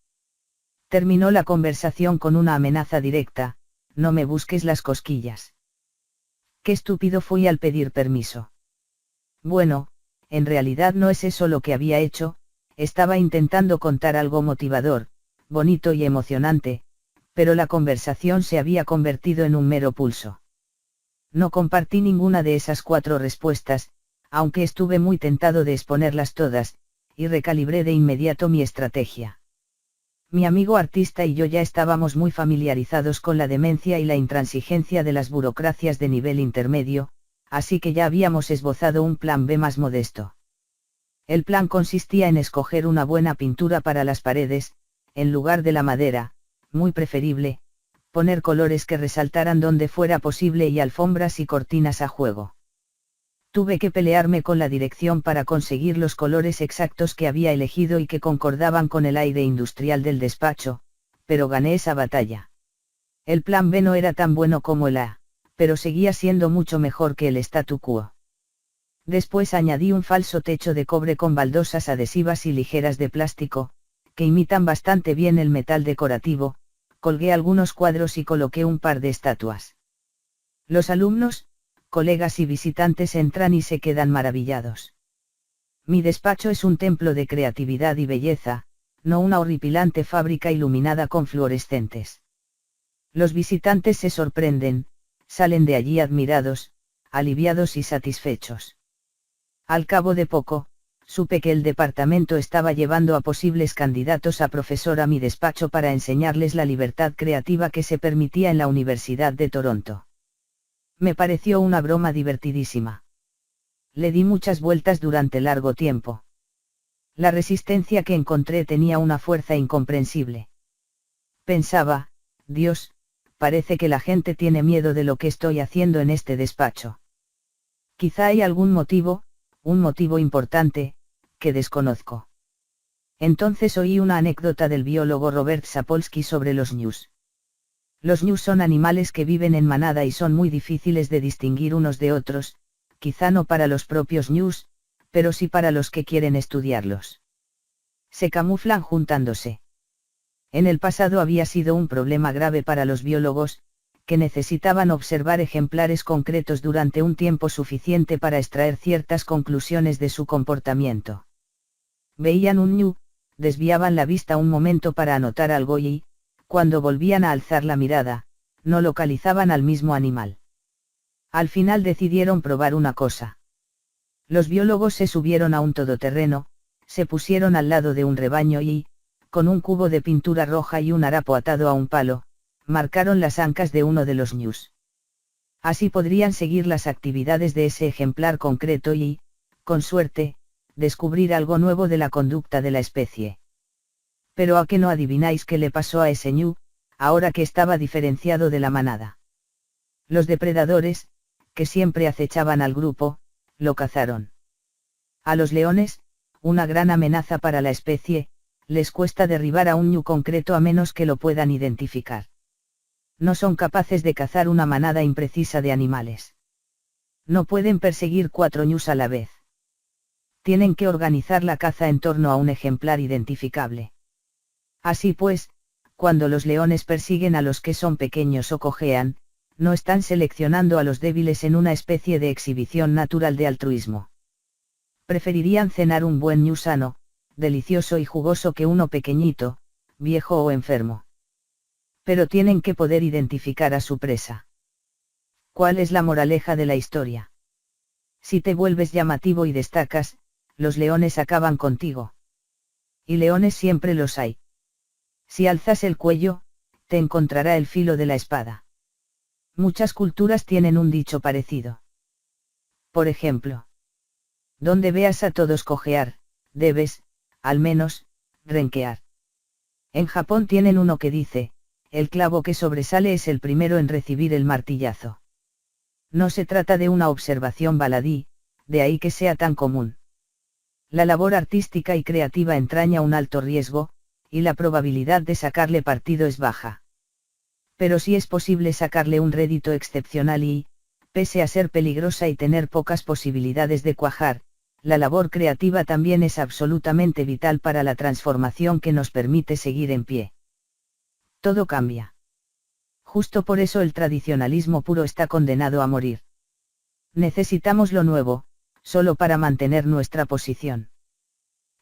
Terminó la conversación con una amenaza directa, no me busques las cosquillas. Qué estúpido fui al pedir permiso. Bueno, en realidad no es eso lo que había hecho, estaba intentando contar algo motivador, bonito y emocionante, pero la conversación se había convertido en un mero pulso. No compartí ninguna de esas 4 respuestas, aunque estuve muy tentado de exponerlas todas, y recalibré de inmediato mi estrategia. Mi amigo artista y yo ya estábamos muy familiarizados con la demencia y la intransigencia de las burocracias de nivel intermedio, así que ya habíamos esbozado un plan B más modesto. El plan consistía en escoger una buena pintura para las paredes, en lugar de la madera, muy preferible, poner colores que resaltaran donde fuera posible y alfombras y cortinas a juego. Tuve que pelearme con la dirección para conseguir los colores exactos que había elegido y que concordaban con el aire industrial del despacho, pero gané esa batalla. El plan B no era tan bueno como el A, pero seguía siendo mucho mejor que el statu quo. Después añadí un falso techo de cobre con baldosas adhesivas y ligeras de plástico, que imitan bastante bien el metal decorativo, colgué algunos cuadros y coloqué un par de estatuas. Los alumnos, colegas y visitantes entran y se quedan maravillados. Mi despacho es un templo de creatividad y belleza, no una horripilante fábrica iluminada con fluorescentes. Los visitantes se sorprenden, salen de allí admirados, aliviados y satisfechos. Al cabo de poco, supe que el departamento estaba llevando a posibles candidatos a profesor a mi despacho para enseñarles la libertad creativa que se permitía en la Universidad de Toronto. Me pareció una broma divertidísima. Le di muchas vueltas durante largo tiempo. La resistencia que encontré tenía una fuerza incomprensible. Pensaba, Dios, parece que la gente tiene miedo de lo que estoy haciendo en este despacho. Quizá hay algún motivo, un motivo importante, que desconozco. Entonces oí una anécdota del biólogo Robert Sapolsky sobre los ñus. Los ñus son animales que viven en manada y son muy difíciles de distinguir unos de otros, quizá no para los propios ñus, pero sí para los que quieren estudiarlos. Se camuflan juntándose. En el pasado había sido un problema grave para los biólogos, que necesitaban observar ejemplares concretos durante un tiempo suficiente para extraer ciertas conclusiones de su comportamiento. Veían un ñu, desviaban la vista un momento para anotar algo y, cuando volvían a alzar la mirada, no localizaban al mismo animal. Al final decidieron probar una cosa. Los biólogos se subieron a un todoterreno, se pusieron al lado de un rebaño y, con un cubo de pintura roja y un harapo atado a un palo, marcaron las ancas de uno de los ñus. Así podrían seguir las actividades de ese ejemplar concreto y, con suerte, descubrir algo nuevo de la conducta de la especie. Pero ¿a qué no adivináis qué le pasó a ese ñu, ahora que estaba diferenciado de la manada? Los depredadores, que siempre acechaban al grupo, lo cazaron. A los leones, una gran amenaza para la especie, les cuesta derribar a un ñu concreto a menos que lo puedan identificar. No son capaces de cazar una manada imprecisa de animales. No pueden perseguir 4 ñus a la vez. Tienen que organizar la caza en torno a un ejemplar identificable. Así pues, cuando los leones persiguen a los que son pequeños o cojean, no están seleccionando a los débiles en una especie de exhibición natural de altruismo. Preferirían cenar un buen ñu sano, delicioso y jugoso que uno pequeñito, viejo o enfermo. Pero tienen que poder identificar a su presa. ¿Cuál es la moraleja de la historia? Si te vuelves llamativo y destacas, los leones acaban contigo. Y leones siempre los hay. Si alzas el cuello, te encontrará el filo de la espada. Muchas culturas tienen un dicho parecido. Por ejemplo, donde veas a todos cojear, debes, al menos, renquear. En Japón tienen uno que dice, el clavo que sobresale es el primero en recibir el martillazo. No se trata de una observación baladí, de ahí que sea tan común. La labor artística y creativa entraña un alto riesgo, y la probabilidad de sacarle partido es baja. Pero sí es posible sacarle un rédito excepcional y, pese a ser peligrosa y tener pocas posibilidades de cuajar, la labor creativa también es absolutamente vital para la transformación que nos permite seguir en pie. Todo cambia. Justo por eso el tradicionalismo puro está condenado a morir. Necesitamos lo nuevo, solo para mantener nuestra posición.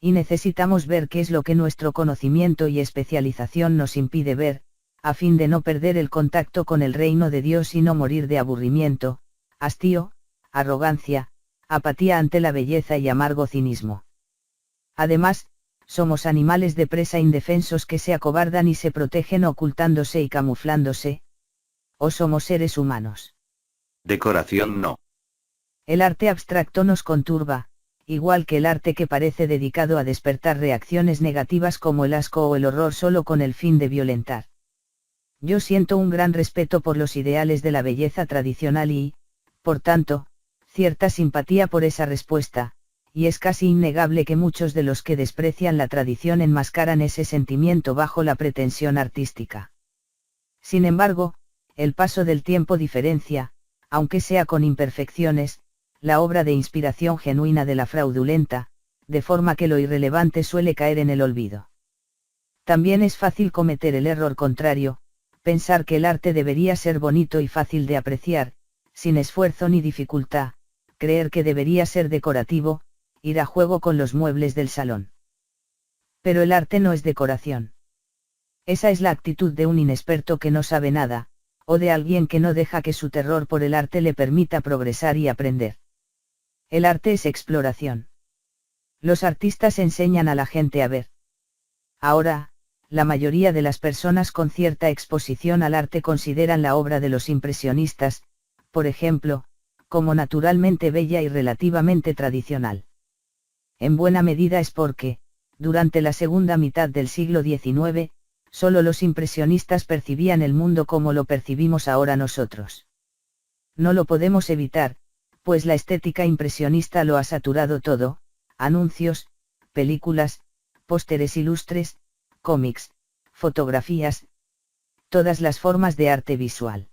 Y necesitamos ver qué es lo que nuestro conocimiento y especialización nos impide ver, a fin de no perder el contacto con el reino de Dios y no morir de aburrimiento, hastío, arrogancia, apatía ante la belleza y amargo cinismo. Además, somos animales de presa indefensos que se acobardan y se protegen ocultándose y camuflándose. ¿O somos seres humanos? Decoración no. El arte abstracto nos conturba, igual que el arte que parece dedicado a despertar reacciones negativas como el asco o el horror solo con el fin de violentar. Yo siento un gran respeto por los ideales de la belleza tradicional y, por tanto, cierta simpatía por esa respuesta, y es casi innegable que muchos de los que desprecian la tradición enmascaran ese sentimiento bajo la pretensión artística. Sin embargo, el paso del tiempo diferencia, aunque sea con imperfecciones, la obra de inspiración genuina de la fraudulenta, de forma que lo irrelevante suele caer en el olvido. También es fácil cometer el error contrario, pensar que el arte debería ser bonito y fácil de apreciar, sin esfuerzo ni dificultad, creer que debería ser decorativo, ir a juego con los muebles del salón. Pero el arte no es decoración. Esa es la actitud de un inexperto que no sabe nada, o de alguien que no deja que su terror por el arte le permita progresar y aprender. El arte es exploración. Los artistas enseñan a la gente a ver. Ahora, la mayoría de las personas con cierta exposición al arte consideran la obra de los impresionistas, por ejemplo, como naturalmente bella y relativamente tradicional. En buena medida es porque, durante la segunda mitad del siglo XIX, solo los impresionistas percibían el mundo como lo percibimos ahora nosotros. No lo podemos evitar, pues la estética impresionista lo ha saturado todo: anuncios, películas, pósteres ilustres, cómics, fotografías, todas las formas de arte visual.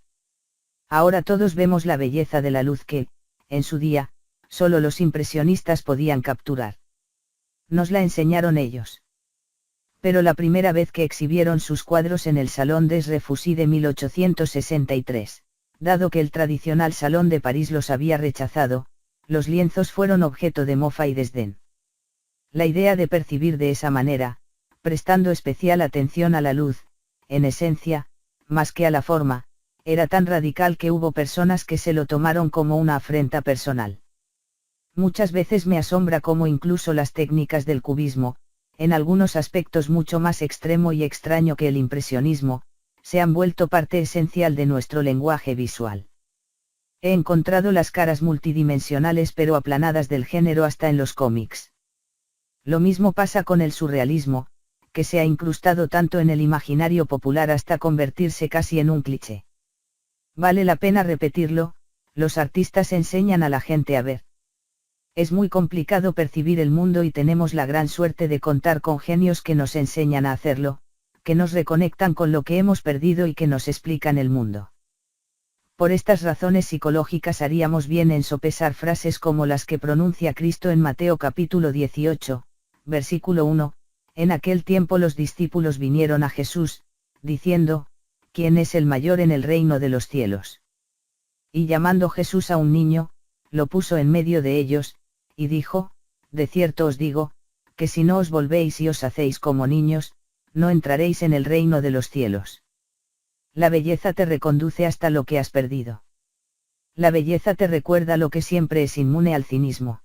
Ahora todos vemos la belleza de la luz que, en su día, solo los impresionistas podían capturar. Nos la enseñaron ellos. Pero la primera vez que exhibieron sus cuadros en el Salón des Refusés de 1863, dado que el tradicional Salón de París los había rechazado, los lienzos fueron objeto de mofa y desdén. La idea de percibir de esa manera, prestando especial atención a la luz, en esencia, más que a la forma, era tan radical que hubo personas que se lo tomaron como una afrenta personal. Muchas veces me asombra cómo incluso las técnicas del cubismo, en algunos aspectos mucho más extremo y extraño que el impresionismo, se han vuelto parte esencial de nuestro lenguaje visual. He encontrado las caras multidimensionales pero aplanadas del género hasta en los cómics. Lo mismo pasa con el surrealismo, que se ha incrustado tanto en el imaginario popular hasta convertirse casi en un cliché. Vale la pena repetirlo, los artistas enseñan a la gente a ver. Es muy complicado percibir el mundo y tenemos la gran suerte de contar con genios que nos enseñan a hacerlo, que nos reconectan con lo que hemos perdido y que nos explican el mundo. Por estas razones psicológicas haríamos bien en sopesar frases como las que pronuncia Cristo en Mateo capítulo 18, versículo 1, en aquel tiempo los discípulos vinieron a Jesús, diciendo, ¿quién es el mayor en el reino de los cielos? Y llamando Jesús a un niño, lo puso en medio de ellos, y dijo, de cierto os digo, que si no os volvéis y os hacéis como niños, no entraréis en el reino de los cielos. La belleza te reconduce hasta lo que has perdido. La belleza te recuerda lo que siempre es inmune al cinismo.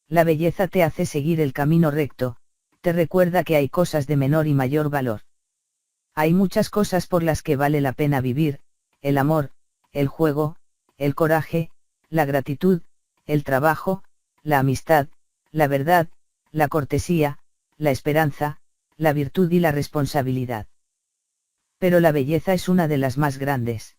La belleza te hace seguir el camino recto, te recuerda que hay cosas de menor y mayor valor. Hay muchas cosas por las que vale la pena vivir, el amor, el juego, el coraje, la gratitud, el trabajo, la amistad, la verdad, la cortesía, la esperanza, la virtud y la responsabilidad. Pero la belleza es una de las más grandes.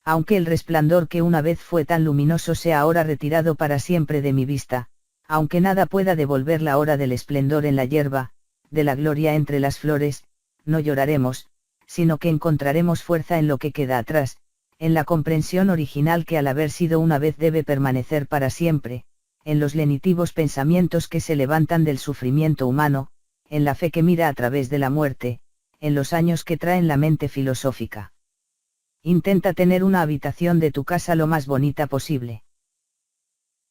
Aunque el resplandor que una vez fue tan luminoso sea ahora retirado para siempre de mi vista, aunque nada pueda devolver la hora del esplendor en la hierba, de la gloria entre las flores, no lloraremos, sino que encontraremos fuerza en lo que queda atrás, en la comprensión original que al haber sido una vez debe permanecer para siempre, en los lenitivos pensamientos que se levantan del sufrimiento humano, en la fe que mira a través de la muerte, en los años que traen la mente filosófica. Intenta tener una habitación de tu casa lo más bonita posible.